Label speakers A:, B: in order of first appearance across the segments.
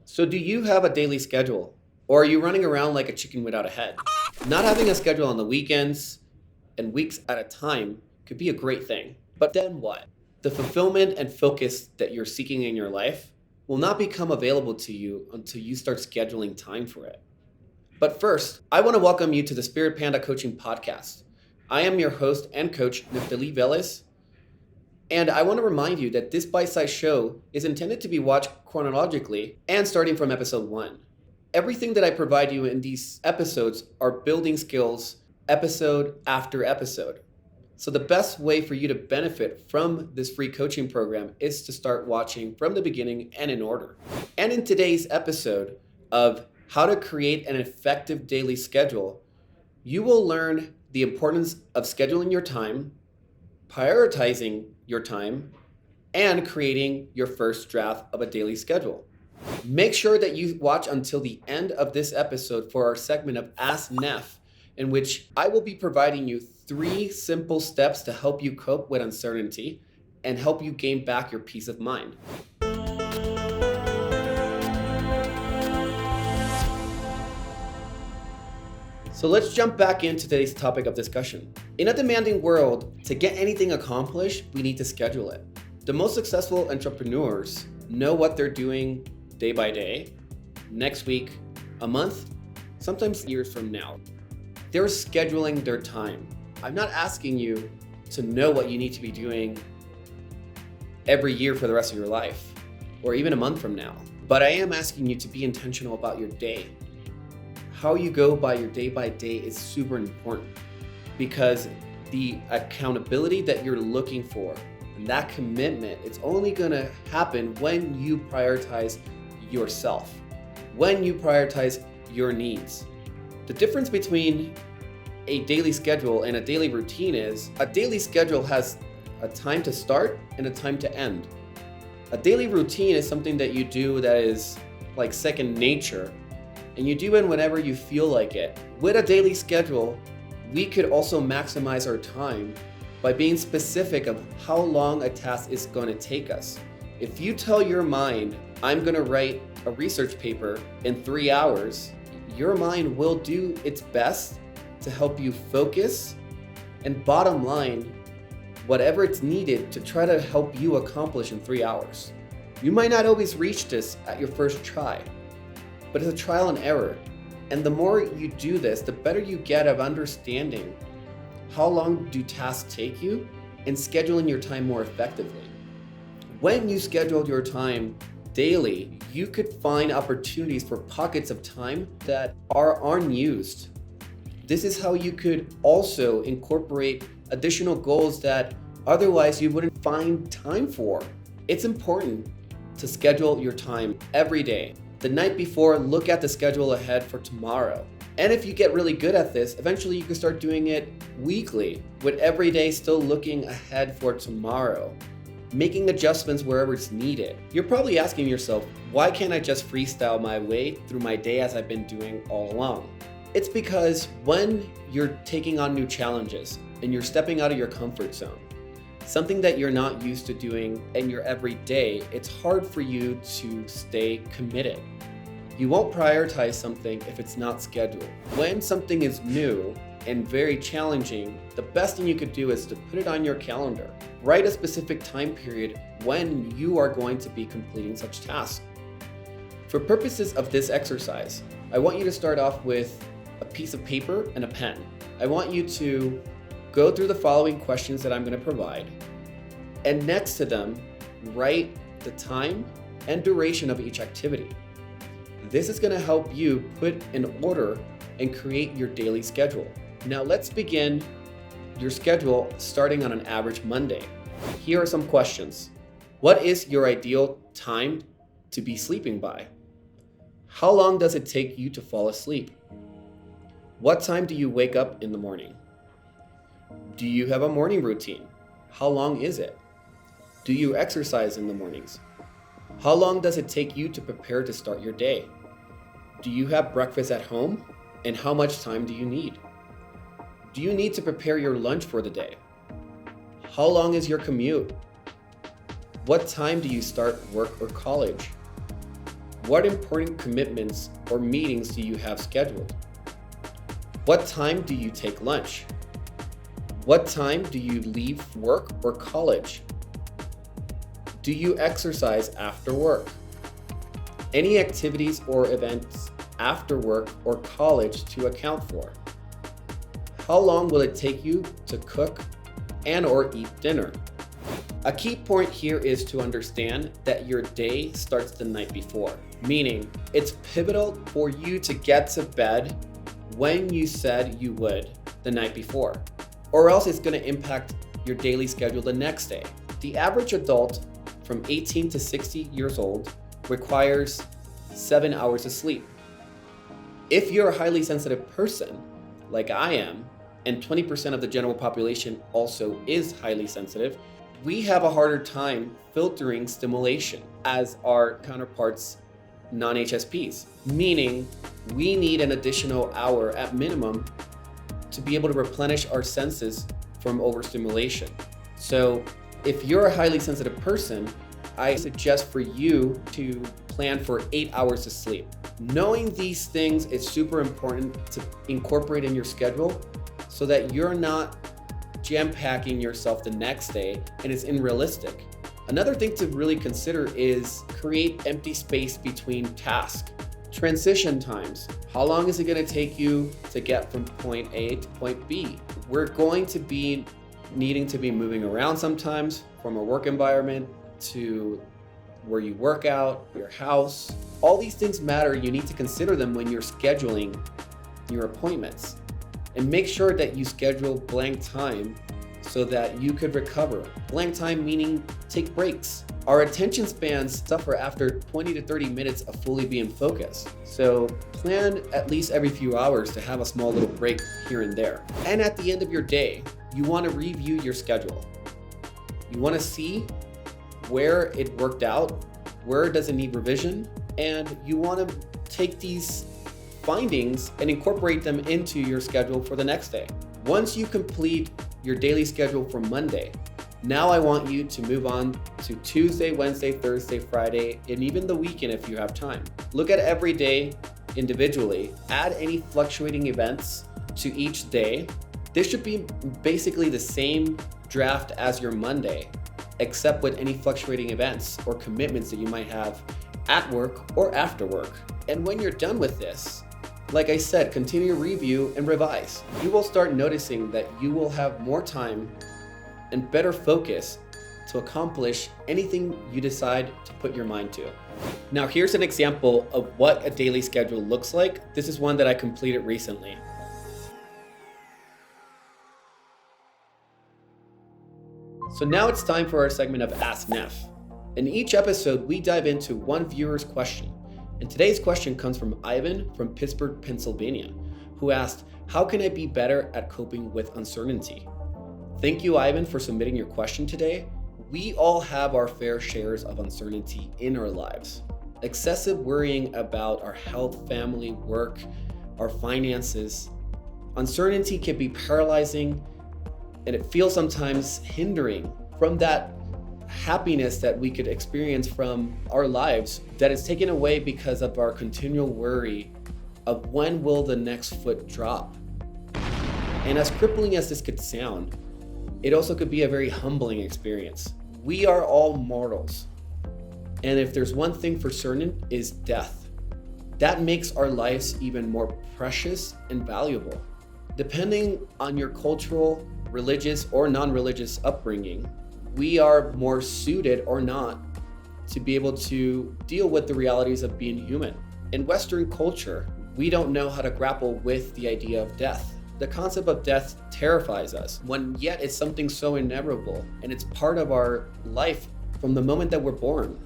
A: So do you have a daily schedule? Or are you running around like a chicken without a head? Not having a schedule on the weekends and weeks at a time could be a great thing. But then what? The fulfillment and focus that you're seeking in your life will not become available to you until you start scheduling time for it. But first, I want to welcome you to the Spirit Panda Coaching Podcast. I am your host and coach, Neftalí Vélez, and I want to remind you that this bite-sized show is intended to be watched chronologically and starting from episode 1. Everything that I provide you in these episodes are building skills episode after episode. So the best way for you to benefit from this free coaching program is to start watching from the beginning and in order. And in today's episode of how to create an effective daily schedule, you will learn the importance of scheduling your time, prioritizing your time, and creating your first draft of a daily schedule. Make sure that you watch until the end of this episode for our segment of Ask Nef, in which I will be providing you 3 simple steps to help you cope with uncertainty and help you gain back your peace of mind. So let's jump back into today's topic of discussion. In a demanding world, to get anything accomplished, we need to schedule it. The most successful entrepreneurs know what they're doing day by day, next week, a month, sometimes years from now. They're scheduling their time. I'm not asking you to know what you need to be doing every year for the rest of your life, or even a month from now. But I am asking you to be intentional about your day. How you go by your day by day is super important, because the accountability that you're looking for and that commitment, it's only gonna happen when you prioritize yourself, when you prioritize your needs. The difference between a daily schedule and a daily routine is a daily schedule has a time to start and a time to end. A daily routine is something that you do that is like second nature, and you do it whenever you feel like it. With a daily schedule, we could also maximize our time by being specific of how long a task is going to take us. If you tell your mind, I'm going to write a research paper in 3 hours, your mind will do its best to help you focus and, bottom line, whatever it's needed to try to help you accomplish in 3 hours. You might not always reach this at your first try, but it's a trial and error. And the more you do this, the better you get of understanding how long do tasks take you and scheduling your time more effectively. When you schedule your time daily, you could find opportunities for pockets of time that are unused. This is how you could also incorporate additional goals that otherwise you wouldn't find time for. It's important to schedule your time every day. The night before, look at the schedule ahead for tomorrow. And if you get really good at this, eventually you can start doing it weekly, with every day still looking ahead for tomorrow, making adjustments wherever it's needed. You're probably asking yourself, why can't I just freestyle my way through my day as I've been doing all along? It's because when you're taking on new challenges and you're stepping out of your comfort zone, something that you're not used to doing in your everyday, it's hard for you to stay committed. You won't prioritize something if it's not scheduled. When something is new and very challenging, the best thing you could do is to put it on your calendar. Write a specific time period when you are going to be completing such tasks. For purposes of this exercise, I want you to start off with a piece of paper and a pen. I want you to go through the following questions that I'm going to provide, and next to them, write the time and duration of each activity. This is going to help you put in order and create your daily schedule. Now let's begin your schedule starting on an average Monday. Here are some questions. What is your ideal time to be sleeping by? How long does it take you to fall asleep? What time do you wake up in the morning? Do you have a morning routine? How long is it? Do you exercise in the mornings? How long does it take you to prepare to start your day? Do you have breakfast at home? And how much time do you need? Do you need to prepare your lunch for the day? How long is your commute? What time do you start work or college? What important commitments or meetings do you have scheduled? What time do you take lunch? What time do you leave work or college? Do you exercise after work? Any activities or events after work or college to account for? How long will it take you to cook and or eat dinner? A key point here is to understand that your day starts the night before, meaning it's pivotal for you to get to bed when you said you would the night before, or else it's going to impact your daily schedule the next day. The average adult from 18 to 60 years old requires 7 hours of sleep. If you're a highly sensitive person, like I am, and 20% of the general population also is highly sensitive, we have a harder time filtering stimulation as our counterparts, non-HSPs, meaning we need an additional hour at minimum to be able to replenish our senses from overstimulation. So if you're a highly sensitive person, I suggest for you to plan for 8 hours of sleep. Knowing these things is super important to incorporate in your schedule so that you're not jam-packing yourself the next day and it's unrealistic. Another thing to really consider is create empty space between tasks. Transition times. How long is it going to take you to get from point A to point B? We're going to be needing to be moving around sometimes from a work environment to where you work out, your house. All these things matter. You need to consider them when you're scheduling your appointments. And make sure that you schedule blank time so that you could recover. Blank time meaning take breaks. Our attention spans suffer after 20 to 30 minutes of fully being focused. So plan at least every few hours to have a small little break here and there. And at the end of your day, you want to review your schedule. You want to see where it worked out, where does it need revision, and you want to take these findings and incorporate them into your schedule for the next day. Once you complete your daily schedule for Monday, now I want you to move on to Tuesday, Wednesday, Thursday, Friday, and even the weekend if you have time. Look at every day individually, add any fluctuating events to each day. This should be basically the same draft as your Monday, except with any fluctuating events or commitments that you might have at work or after work. And when you're done with this, like I said, continue to review and revise. You will start noticing that you will have more time and better focus to accomplish anything you decide to put your mind to. Now, here's an example of what a daily schedule looks like. This is one that I completed recently. So now it's time for our segment of Ask Nef. In each episode, we dive into one viewer's question. And today's question comes from Ivan from Pittsburgh, Pennsylvania, who asked, how can I be better at coping with uncertainty? Thank you, Ivan, for submitting your question today. We all have our fair shares of uncertainty in our lives. Excessive worrying about our health, family, work, our finances. Uncertainty can be paralyzing, and it feels sometimes hindering from that happiness that we could experience from our lives that is taken away because of our continual worry of when will the next foot drop. And as crippling as this could sound, it also could be a very humbling experience. We are all mortals. And if there's one thing for certain is death. That makes our lives even more precious and valuable. Depending on your cultural, religious, or non-religious upbringing, we are more suited or not to be able to deal with the realities of being human. In Western culture, we don't know how to grapple with the idea of death. The concept of death terrifies us, when yet it's something so inevitable and it's part of our life from the moment that we're born.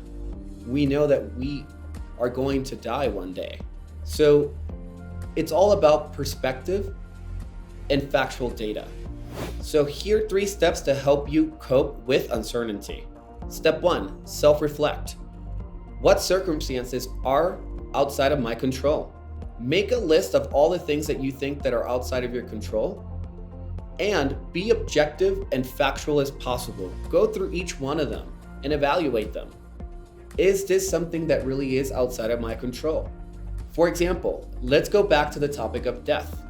A: We know that we are going to die one day. So it's all about perspective and factual data. So here are 3 steps to help you cope with uncertainty. Step 1, self-reflect. What circumstances are outside of my control? Make a list of all the things that you think that are outside of your control, and be objective and factual as possible. Go through each one of them and evaluate them. Is this something that really is outside of my control? For example, let's go back to the topic of death.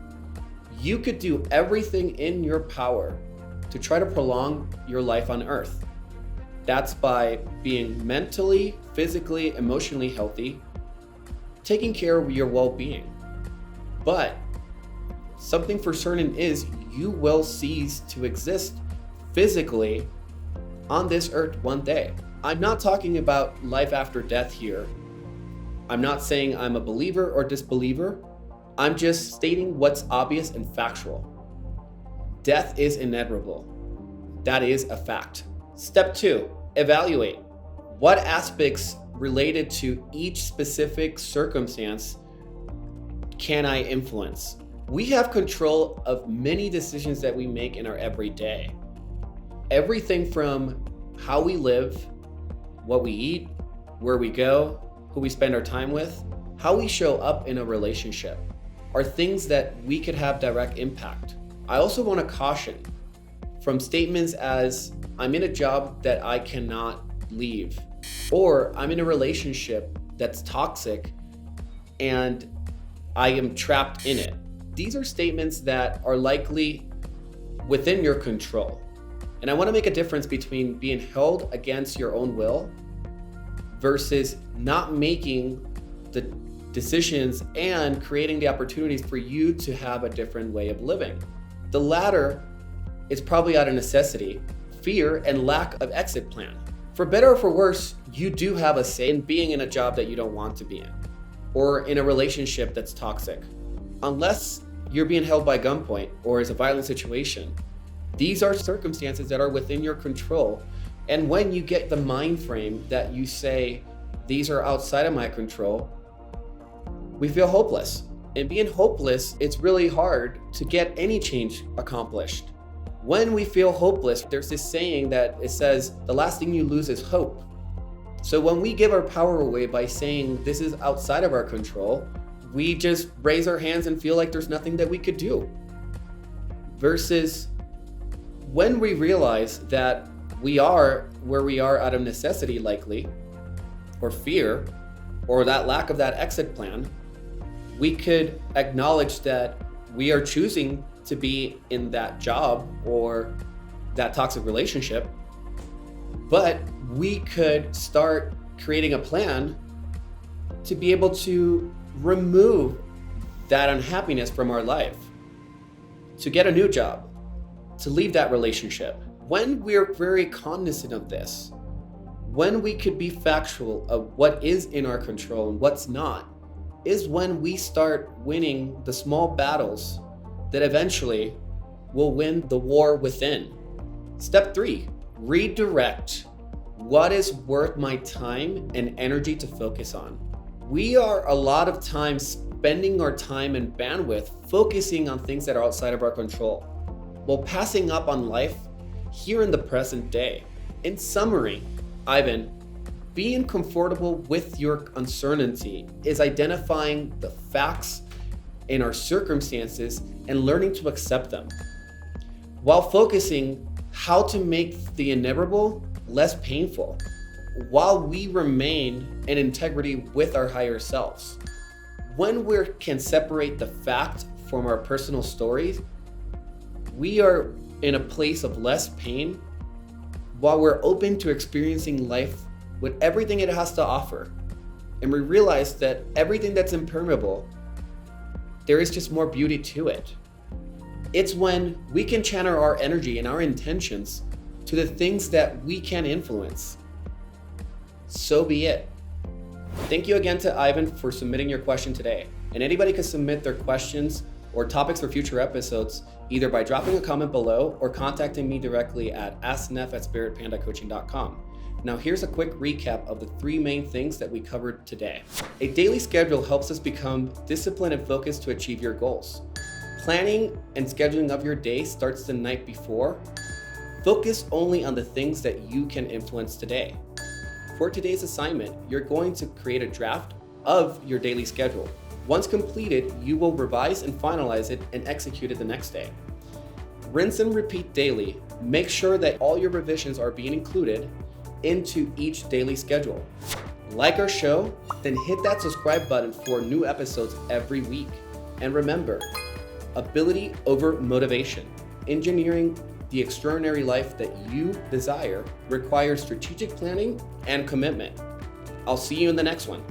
A: You could do everything in your power to try to prolong your life on Earth. That's by being mentally, physically, emotionally healthy, taking care of your well-being. But something for certain is you will cease to exist physically on this earth one day. I'm not talking about life after death here. I'm not saying I'm a believer or disbeliever. I'm just stating what's obvious and factual. Death is inevitable. That is a fact. Step 2, evaluate. What aspects related to each specific circumstance can I influence? We have control of many decisions that we make in our everyday. Everything from how we live, what we eat, where we go, who we spend our time with, how we show up in a relationship are things that we could have direct impact. I also want to caution from statements as, I'm in a job that I cannot leave, or I'm in a relationship that's toxic and I am trapped in it. These are statements that are likely within your control. And I want to make a difference between being held against your own will versus not making the decisions and creating the opportunities for you to have a different way of living. The latter is probably out of necessity, fear, and lack of exit plan. For better or for worse, you do have a say in being in a job that you don't want to be in, or in a relationship that's toxic. Unless you're being held by gunpoint or is a violent situation, these are circumstances that are within your control. And when you get the mind frame that you say, these are outside of my control, we feel hopeless. And being hopeless, it's really hard to get any change accomplished. When we feel hopeless, there's this saying that it says, the last thing you lose is hope. So when we give our power away by saying this is outside of our control, we just raise our hands and feel like there's nothing that we could do. Versus when we realize that we are where we are out of necessity likely, or fear, or that lack of that exit plan, we could acknowledge that we are choosing to be in that job or that toxic relationship, but we could start creating a plan to be able to remove that unhappiness from our life, to get a new job, to leave that relationship. When we're very cognizant of this, when we could be factual of what is in our control and what's not, is when we start winning the small battles that eventually will win the war within. Step 3, redirect. What is worth my time and energy to focus on? We are a lot of times spending our time and bandwidth focusing on things that are outside of our control, while passing up on life here in the present day. In summary, Ivan, being comfortable with your uncertainty is identifying the facts in our circumstances and learning to accept them, while focusing how to make the inevitable less painful, while we remain in integrity with our higher selves. When we can separate the fact from our personal stories, we are in a place of less pain, while we're open to experiencing life with everything it has to offer. And we realize that everything that's impermeable, there is just more beauty to it. It's when we can channel our energy and our intentions to the things that we can influence. So be it. Thank you again to Ivan for submitting your question today. And anybody can submit their questions or topics for future episodes either by dropping a comment below or contacting me directly at asknef@spiritpandacoaching.com. Now here's a quick recap of the 3 main things that we covered today. A daily schedule helps us become disciplined and focused to achieve your goals. Planning and scheduling of your day starts the night before. Focus only on the things that you can influence today. For today's assignment, you're going to create a draft of your daily schedule. Once completed, you will revise and finalize it and execute it the next day. Rinse and repeat daily. Make sure that all your revisions are being included into each daily schedule. Like our show, then hit that subscribe button for new episodes every week. And remember, ability over motivation. Engineering the extraordinary life that you desire requires strategic planning and commitment. I'll see you in the next one.